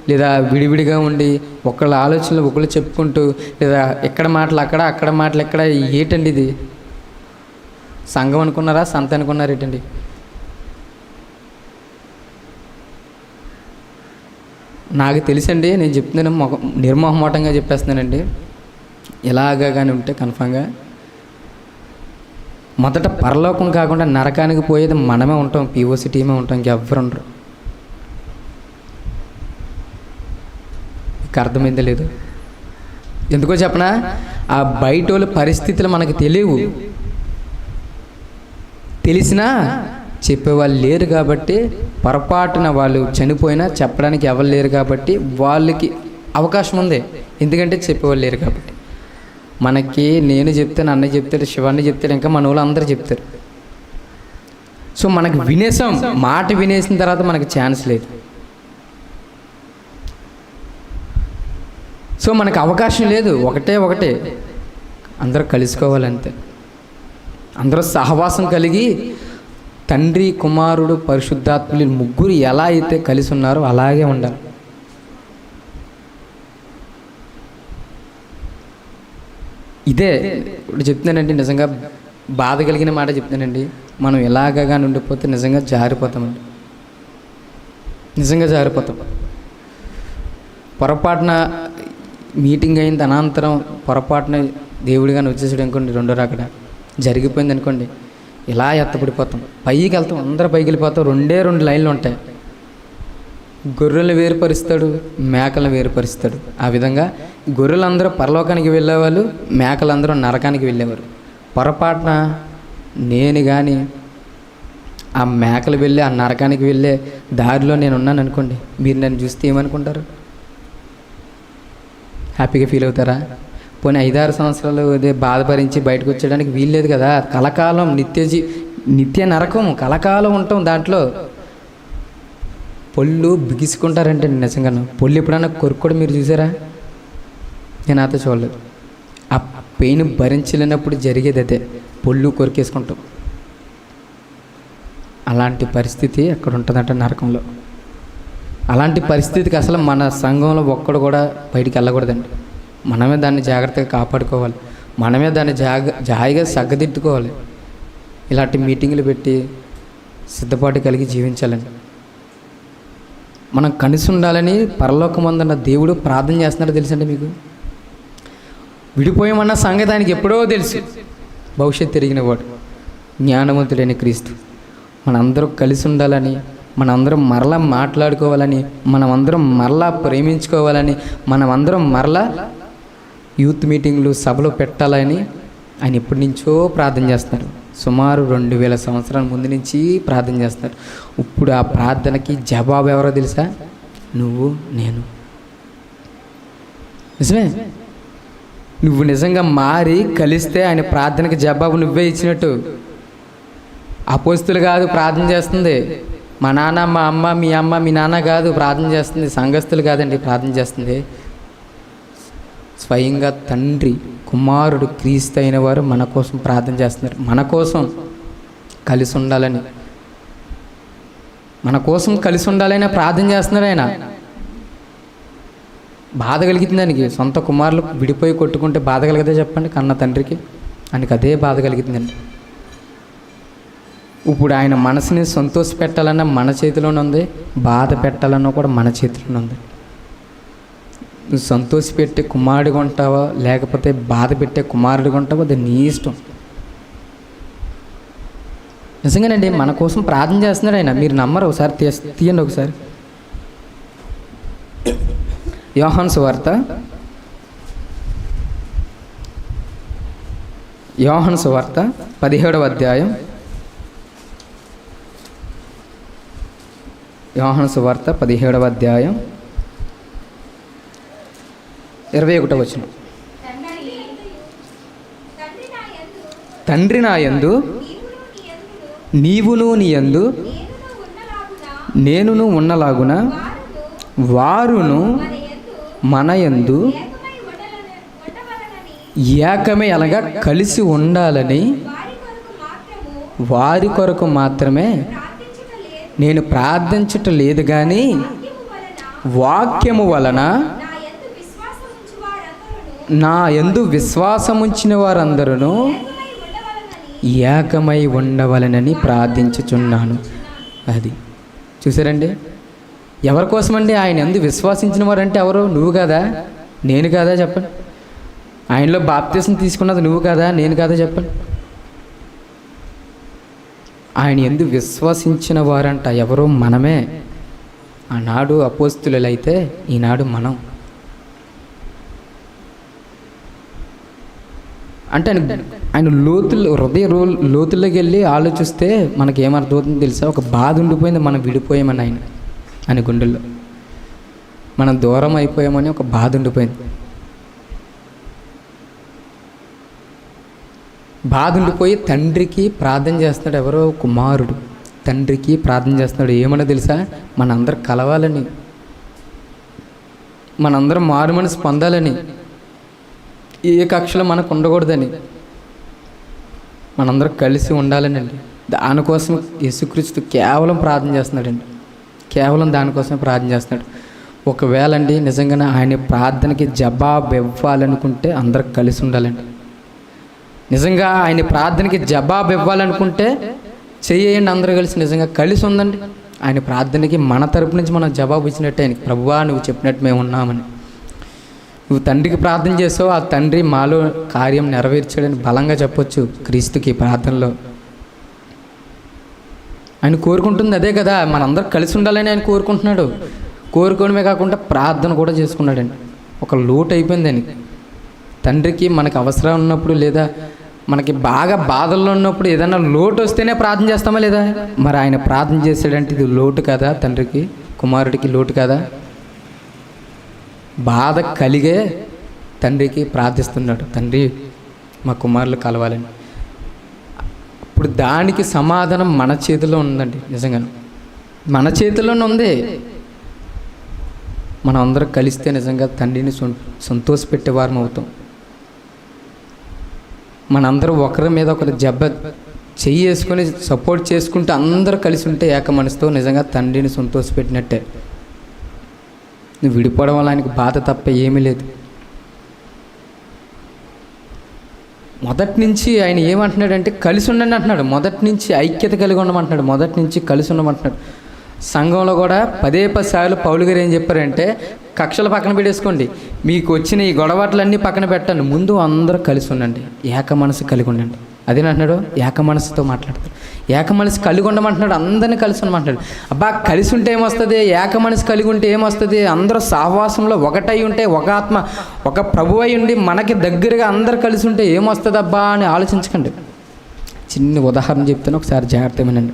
లేదా విడివిడిగా ఉండి ఒకళ్ళ ఆలోచనలు ఒకళ్ళు చెప్పుకుంటూ, లేదా ఎక్కడ మాటలు అక్కడ, అక్కడ మాటలు ఎక్కడ, ఏటండి ఇది? సంఘం అనుకున్నారా, సంత అనుకున్నారా ఏంటండి? నాకు తెలుసండి, నేను చెప్తున్నాను, నిర్మోహమాటంగా చెప్పేస్తున్నానండి. ఇలాగా కానీ ఉంటే కన్ఫామ్గా మొదట పరలోకం కాకుండా నరకానికి పోయేది మనమే ఉంటాం, పిఓసి టీమే ఉంటాం, ఇంకెవ్వరు ఉండరు. మీకు అర్థమైందో లేదు? ఎందుకో చెప్పనా, ఆ బయట వాళ్ళ పరిస్థితులు మనకు తెలియవు, తెలిసినా చెప్పేవాళ్ళు లేరు కాబట్టి, పొరపాటున వాళ్ళు చనిపోయినా చెప్పడానికి ఎవరు లేరు కాబట్టి వాళ్ళకి అవకాశం ఉంది, ఎందుకంటే చెప్పేవాళ్ళు లేరు కాబట్టి. మనకి నేను చెప్తాను, అన్నయ్య చెప్తాడు, శివాన్ని చెప్తాడు, ఇంకా మన వాళ్ళు అందరూ చెప్తారు. సో మనకు వినేసాం, మాట వినేసిన తర్వాత మనకు ఛాన్స్ లేదు. సో మనకు అవకాశం లేదు, ఒకటే అందరూ కలుసుకోవాలంతే. అందరూ సహవాసం కలిగి తండ్రి, కుమారుడు, పరిశుద్ధాత్ములు ముగ్గురు ఎలా అయితే కలిసి ఉన్నారో అలాగే ఉండాలి. ఇదే ఇప్పుడు చెప్తున్నానండి, నిజంగా బాధ కలిగిన మాట చెప్తానండి. మనం ఎలాగగా ఉండిపోతే నిజంగా జారిపోతామండి, నిజంగా జారిపోతాం. పొరపాటున మీటింగ్ అయిన అనంతరం పొరపాటున దేవుడు కానీ వచ్చేసాడు అనుకోండి, రెండో రాకడ జరిగిపోయింది అనుకోండి, ఇలా ఎత్తపడిపోతాం, పైకి వెళ్తాం, అందరూ పైకి వెళ్ళిపోతాం. రెండు లైన్లు ఉంటాయి, గొర్రెలు వేరుపరుస్తాడు, మేకలను వేరుపరుస్తాడు. ఆ విధంగా గొర్రెలందరూ పరలోకానికి వెళ్ళేవాళ్ళు, మేకలందరూ నరకానికి వెళ్ళేవారు. పొరపాటున నేను కానీ ఆ మేకలు వెళ్ళి ఆ నరకానికి వెళ్ళే దారిలో నేను ఉన్నాను అనుకోండి, మీరు నన్ను చూస్తే ఏమనుకుంటారు? హ్యాపీగా ఫీల్ అవుతారా? పోనీ 5-6 సంవత్సరాలు అదే బాధపరించి బయటకు వచ్చేయడానికి వీల్లేదు కదా. కలకాలం నిత్య నరకం, కలకాలం ఉంటాం దాంట్లో. పొళ్ళు బిగుసుకుంటారంటే నిజంగాను. పొళ్ళు ఎప్పుడైనా కొరుక్కోవడం మీరు చూసారా? నేను అయితే చూడలేదు. ఆ పెయిన్ భరించలేనప్పుడు జరిగేది అదే, పొళ్ళు కొరికేసుకుంటాం. అలాంటి పరిస్థితి అక్కడ ఉంటుందంట నరకంలో. అలాంటి పరిస్థితికి అసలు మన సంఘంలో ఒక్కడు కూడా బయటికి వెళ్ళకూడదండి. మనమే దాన్ని జాగ్రత్తగా కాపాడుకోవాలి, మనమే దాన్ని జాయిగా సగ్గదిద్దుకోవాలి. ఇలాంటి మీటింగులు పెట్టి సిద్ధపాటు కలిగి జీవించాలండి. మనం కలిసి ఉండాలని పరలోకమందున్న దేవుడు ప్రార్థన చేస్తున్నాడు తెలుసండి మీకు. విడిపోయామన్న సంగతి ఆయనకి ఎప్పుడో తెలుసు. భవిష్యత్తు తిరిగినవాడు, జ్ఞానవంతుడైన క్రీస్తు. మనందరం కలిసి ఉండాలని, మనందరం మరలా మాట్లాడుకోవాలని, మనమందరం మరలా ప్రేమించుకోవాలని, మనమందరం మరలా యూత్ మీటింగ్లు సభలో పెట్టాలని ఆయన ఎప్పటి నుంచో ప్రార్థన చేస్తున్నారు. సుమారు 2000 సంవత్సరాల ముందు నుంచి ప్రార్థన చేస్తారు. ఇప్పుడు ఆ ప్రార్థనకి జవాబు ఎవరో తెలుసా? నువ్వు, నేను. నిజమే, నువ్వు నిజంగా మారి కలిస్తే ఆయన ప్రార్థనకి జవాబు నువ్వే ఇచ్చినట్టు. అపోస్తులు కాదు ప్రార్థన చేస్తుంది, మా నాన్న, మా అమ్మ, మీ అమ్మ, మీ నాన్న కాదు ప్రార్థన చేస్తుంది, సంఘస్థులు కాదండి ప్రార్థన చేస్తుంది. స్వయంగా తండ్రి, కుమారుడు, క్రీస్తు అయిన వారు మన కోసం ప్రార్థన చేస్తున్నారు. మన కోసం కలిసి ఉండాలని, మన కోసం కలిసి ఉండాలని ప్రార్థన చేస్తున్నారు. ఆయన బాధ కలిగింది దానికి. సొంత కుమారులు విడిపోయి కొట్టుకుంటే బాధ కలిగితే చెప్పండి కన్న తండ్రికి? ఆయనకి అదే బాధ కలిగిందండి. ఇప్పుడు ఆయన మనసుని సంతోష పెట్టాలన్నా మన చేతిలోనే ఉంది, బాధ పెట్టాలన్నా కూడా మన చేతిలోనే ఉంది. నువ్వు సంతోష పెట్టే కుమారుడిగా ఉంటావా లేకపోతే బాధ పెట్టే కుమారుడిగా ఉంటావా, అది నీ ఇష్టం. నిజంగానండి మన కోసం ప్రార్థన చేస్తున్నాడు ఆయన. మీరు నమ్మరు, ఒకసారి తీయండి ఒకసారి. యోహాను సువార్త 17వ అధ్యాయం. యోహాను సువార్త 17వ అధ్యాయం 21వ వచనం. తండ్రి నా యందు నీవును నీ యందు నేనును ఉన్నలాగున వారును మన యందు ఏకమే, అనగా కలిసి ఉండాలని వారి కొరకు మాత్రమే నేను ప్రార్థించటం లేదు, కానీ వాక్యము వలన నా యందు విశ్వాసముంచిన వారందరూ ఏకమై ఉండవలనని ప్రార్థించుచున్నాను. అది చూసారండి, ఎవరి కోసమండి? ఆయన యందు విశ్వాసించిన వారంటే ఎవరు? నువ్వు కాదా, నేను కాదా చెప్పండి? ఆయనలో బాప్తిసం తీసుకున్నది నువ్వు కాదా, నేను కాదా చెప్పండి? ఆయన యందు విశ్వసించిన వారంట ఎవరో మనమే. ఆనాడు అపోస్తులైతే ఈనాడు మనం. అంటే ఆయన హృదయ లోతుల్లోకి వెళ్ళి ఆలోచిస్తే మనకి ఏమర్థమవుతుందో తెలుసా? ఒక బాధ ఉండిపోయింది, మనం విడిపోయామని ఆయన గుండెల్లో. మనం దూరం అయిపోయామని ఒక బాధ ఉండిపోయింది. బాధ ఉండిపోయి తండ్రికి ప్రార్థన చేస్తున్నాడు. ఎవరో కుమారుడు తండ్రికి ప్రార్థన చేస్తున్నాడు. ఏమన్నా తెలుసా? మనందరం కలవాలని, మనందరం మారు మనసు పొందాలని, ఏ కక్షలో మనకు ఉండకూడదని, మనందరం కలిసి ఉండాలని అండి. దానికోసం యేసుక్రీస్తు కేవలం ప్రార్థన చేస్తున్నాడండి. కేవలం దానికోసం ప్రార్థన చేస్తున్నాడు. ఒకవేళ అండి నిజంగానే ఆయన ప్రార్థనకి జవాబు ఇవ్వాలనుకుంటే అందరం కలిసి ఉండాలండి. నిజంగా ఆయన ప్రార్థనకి జవాబు ఇవ్వాలనుకుంటే చెయ్యండి అందరూ కలిసి. నిజంగా కలిసి ఉందండి. ఆయన ప్రార్థనకి మన తరపు నుంచి మనం జవాబు ఇచ్చినట్టే, ఆయనకి ప్రభువా నువ్వు చెప్పినట్టు మేము ఉన్నామని. నువ్వు తండ్రికి ప్రార్థన చేసావు, ఆ తండ్రి మాలో కార్యం నెరవేర్చాడని బలంగా చెప్పొచ్చు క్రీస్తుకి ప్రార్థనలో. ఆయన కోరుకుంటుంది అదే కదా, మనందరం కలిసి ఉండాలని ఆయన కోరుకుంటున్నాడు. కోరుకోవడమే కాకుండా ప్రార్థన కూడా చేసుకున్నాడండి. ఒక లోటు అయిపోయింది ఆయనకి. తండ్రికి మనకు అవసరం ఉన్నప్పుడు, లేదా మనకి బాగా బాధల్లో ఉన్నప్పుడు ఏదైనా లోటు వస్తేనే ప్రార్థన చేస్తామా లేదా? మరి ఆయన ప్రార్థన చేశాడంటే ఇది లోటు కదా, తండ్రికి కుమారుడికి లోటు కదా. బాధ కలిగే తండ్రికి ప్రార్థిస్తున్నాడు, తండ్రి మా కుమారులు కలవాలని. ఇప్పుడు దానికి సమాధానం మన చేతిలో ఉందండి. నిజంగా మన చేతిలోనే ఉంది. మనం అందరం కలిస్తే నిజంగా తండ్రిని సంతోషపెట్టేవారం అవుతాం. మనందరం ఒకరి మీద ఒకరు చెయ్యి వేసుకొని సపోర్ట్ చేసుకుంటూ అందరూ కలిసి ఉంటే ఏక మనసుతో నిజంగా తండ్రిని సంతోషపెట్టినట్టే. నువ్వు విడిపోవడం వల్ల ఆయనకు బాధ తప్ప ఏమీ లేదు. మొదటి నుంచి ఆయన ఏమంటున్నాడంటే కలిసి ఉండండి అంటున్నాడు. మొదటి నుంచి ఐక్యత కలిగి ఉండమంటున్నాడు. మొదటి నుంచి కలిసి ఉండమంటున్నాడు. సంఘంలో కూడా 10 సార్లు పౌలు గారు ఏం చెప్పారంటే, కక్షలు పక్కన పెట్టేసుకోండి, మీకు వచ్చిన ఈ గొడవట్లన్నీ పక్కన పెట్టండి, ముందు అందరూ కలిసి ఉండండి, ఏక మనసు కలిగి ఉండండి. అదేనంటున్నాడు, ఏక మనసుతో మాట్లాడతాడు. ఏక మనసు కలిగి ఉండమంటున్నాడు, అందరినీ కలిసి ఉండమంటున్నాడు. అబ్బా కలిసి ఉంటే ఏమొస్తుంది? ఏక మనసు కలిగి ఉంటే ఏమొస్తుంది? అందరూ సహవాసంలో ఒకటై ఉంటే, ఒక ఆత్మ, ఒక ప్రభు అయి ఉండి మనకి దగ్గరగా అందరు కలిసి ఉంటే ఏమొస్తుంది అబ్బా అని ఆలోచించకండి. చిన్న ఉదాహరణ చెప్తాను, ఒకసారి జాగ్రత్తగా వినండి.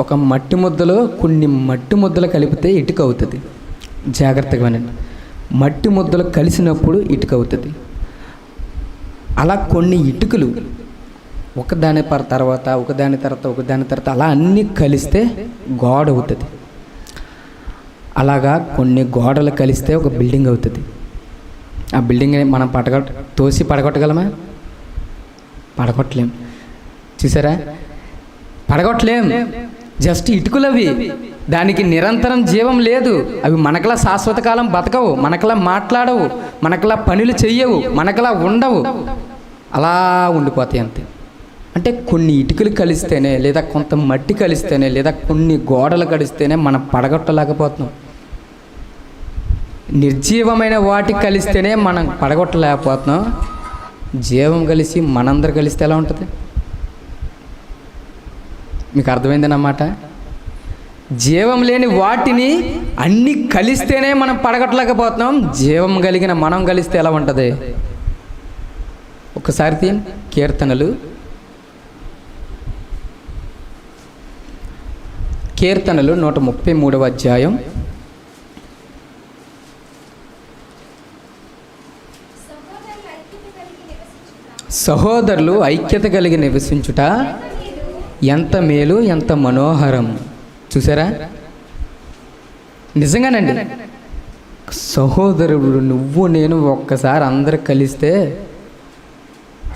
ఒక మట్టి ముద్దలో కొన్ని మట్టి ముద్దలు కలిపితే ఇటుక అవుతుంది. జాగ్రత్తగా వినండి. మట్టి ముద్దలు కలిసినప్పుడు ఇటుక అవుతుంది. అలా కొన్ని ఇటుకలు ఒకదాని తర్వాత ఒకదాని తర్వాత అలా అన్నీ కలిస్తే గోడ అవుతుంది. అలాగా కొన్ని గోడలు కలిస్తే ఒక బిల్డింగ్ అవుతుంది. ఆ బిల్డింగ్ మనం తోసి పడగొట్టగలమా? పడగొట్టలేం. చూసారా, పడగొట్టలేం. జస్ట్ ఇటుకలు అవి. దానికి నిరంతరం జీవం లేదు. అవి మనకలా శాశ్వత కాలం బతకవు, మనకలా మాట్లాడవు, మనకలా పనులు చెయ్యవు, మనకలా ఉండవు, అలా ఉండిపోతాయి అంతే. అంటే కొన్ని ఇటుకలు కలిస్తేనే, లేదా కొంత మట్టి కలిస్తేనే, లేదా కొన్ని గోడలు కలిస్తేనే మనం పడగొట్టలేకపోతున్నాం. నిర్జీవమైన వాటికి కలిస్తేనే మనం పడగొట్టలేకపోతున్నాం. జీవం కలిసి మనందరు కలిస్తే ఎలా ఉంటుంది? మీకు అర్థమైందన్నమాట. జీవం లేని వాటిని అన్నీ కలిస్తేనే మనం పడగొట్టలేకపోతున్నాం. జీవం కలిగిన మనం కలిస్తే ఎలా ఉంటుంది? ఒకసారి కీర్తనలు 133వ అధ్యాయం. సహోదరులు ఐక్యత కలిగి నివసించుట ఎంత మేలు, ఎంత మనోహరం. చూసారా, నిజంగానండి. సహోదరుడు నువ్వు నేను ఒక్కసారి అందరు కలిస్తే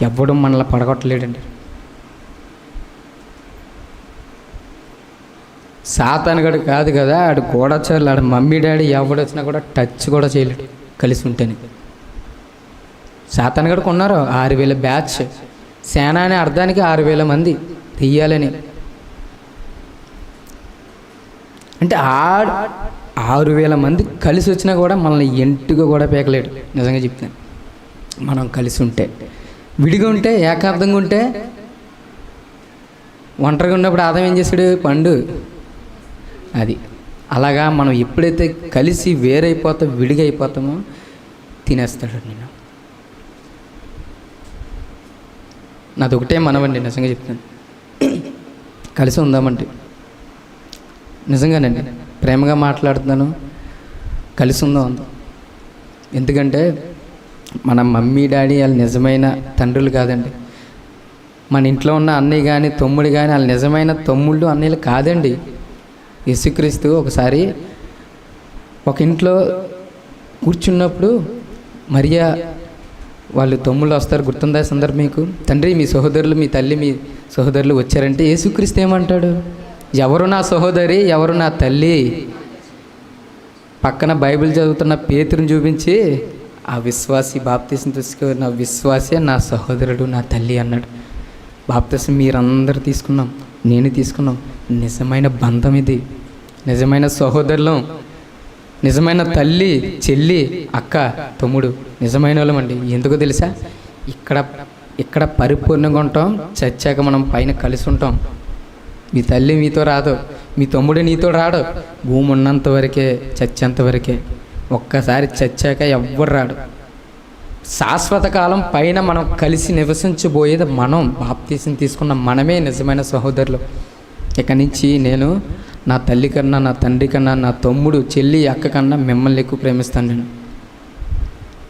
ఎవడు మనల్ని పడగొట్టలేడండి. సాతానుగడు కాదు కదా, ఆడు గూఢచారులు, ఆడు మమ్మీ డాడీ ఎవడొచ్చినా కూడా టచ్ కూడా చేయలేడు కలిసి ఉంటేనే. సాతానుగడికి ఉన్నారు 6000 బ్యాచ్. సేన అనే అర్థానికి 6000 మంది తీయాలని. అంటే 6000 మంది కలిసి వచ్చినా కూడా మనల్ని ఎంటుగా కూడా పేకలేడు. నిజంగా చెప్తాను. మనం కలిసి ఉంటే, విడిగా ఉంటే, ఏకార్థంగా ఉంటే. ఒంటరిగా ఉన్నప్పుడు ఆదాం ఏం చేశాడు? పండు. అది అలాగా మనం ఎప్పుడైతే కలిసి వేరైపోతామో, విడిగా అయిపోతామో తినేస్తాడు నేను. నాది ఒకటే మనవండి, నిజంగా చెప్తాను. కలిసి ఉందామండి. నిజంగానండి, ప్రేమగా మాట్లాడుతున్నాను. కలిసి ఉందాం. ఎందుకంటే మన మమ్మీ డాడీ వాళ్ళు నిజమైన తండ్రులు కాదండి. మన ఇంట్లో ఉన్న అన్నయ్య కానీ తమ్ముడు కానీ వాళ్ళు నిజమైన తమ్ముళ్ళు అన్నయ్యలు కాదండి. యేసుక్రీస్తు ఒకసారి ఒక ఇంట్లో కూర్చున్నప్పుడు మరియా వాళ్ళు తమ్ముళ్ళు వస్తారు, గుర్తుందా సందర్భం మీకు? తండ్రి మీ సహోదరులు, మీ తల్లి, మీ సహోదరులు వచ్చారంటే యేసుక్రీస్తు ఏమంటాడు? ఎవరు నా సహోదరి, ఎవరు నా తల్లి? పక్కన బైబిల్ చదువుతున్న పేతురుని చూపించి ఆ విశ్వాసి, బాప్తీసం తీసుకున్న విశ్వాసే నా సహోదరుడు, నా తల్లి అన్నాడు. బాప్తీసం మీరందరూ తీసుకున్నాం, నేను తీసుకున్నాం. నిజమైన బంధం ఇది. నిజమైన సహోదరులం, నిజమైన తల్లి, చెల్లి, అక్క, తమ్ముడు నిజమైన వాళ్ళమండి. ఎందుకో తెలుసా? ఇక్కడ పరిపూర్ణంగా ఉంటాం. చచ్చాక మనం పైన కలిసి ఉంటాం. మీ తల్లి మీతో రాదు, మీ తమ్ముడు నీతో రాడు. భూమి ఉన్నంత వరకే, చచ్చేంత వరకే. ఒక్కసారి చచ్చాక ఎవ్వరు రాడు. శాశ్వత కాలం పైన మనం కలిసి నివసించబోయేది మనం. బాప్తీసం తీసుకున్న మనమే నిజమైన సహోదరులు. ఇక నుంచి నేను నా తల్లి కన్నా, నా తండ్రి కన్నా, నా తమ్ముడు, చెల్లి, అక్క కన్నా మిమ్మల్ని ఎక్కువ ప్రేమిస్తాను నేను.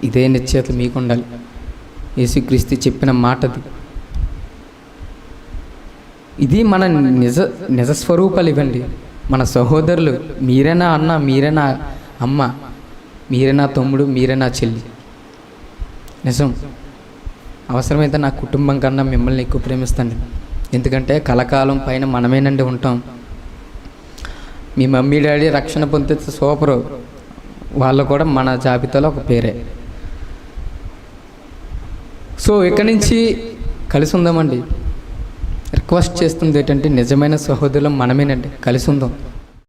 ఇదే నిశ్చయత మీకు ఉండాలి. యేసుక్రీస్తు చెప్పిన మాటది. ఇది మన నిజస్వరూపాలు ఇవ్వండి. మన సహోదరులు మీరే నా అన్న, మీరే నా అమ్మ, మీరే నా తమ్ముడు, మీరే నా చెల్లి. నిజం. అవసరమైతే నా కుటుంబం కన్నా మిమ్మల్ని ఎక్కువ ప్రేమిస్తాను. ఎందుకంటే కలకాలం పైన మనమేనండి ఉంటాం. మీ మమ్మీ డాడీ రక్షణ పొందితే సూపరు, వాళ్ళు కూడా మన జాబితాలో ఒక పేరే. సో ఇక్కడి నుంచి కలిసి ఉందామండి. రిక్వెస్ట్ చేస్తుంది ఏంటంటే నిజమైన సహోదరులు మనమేనండి, కలిసి ఉందాం.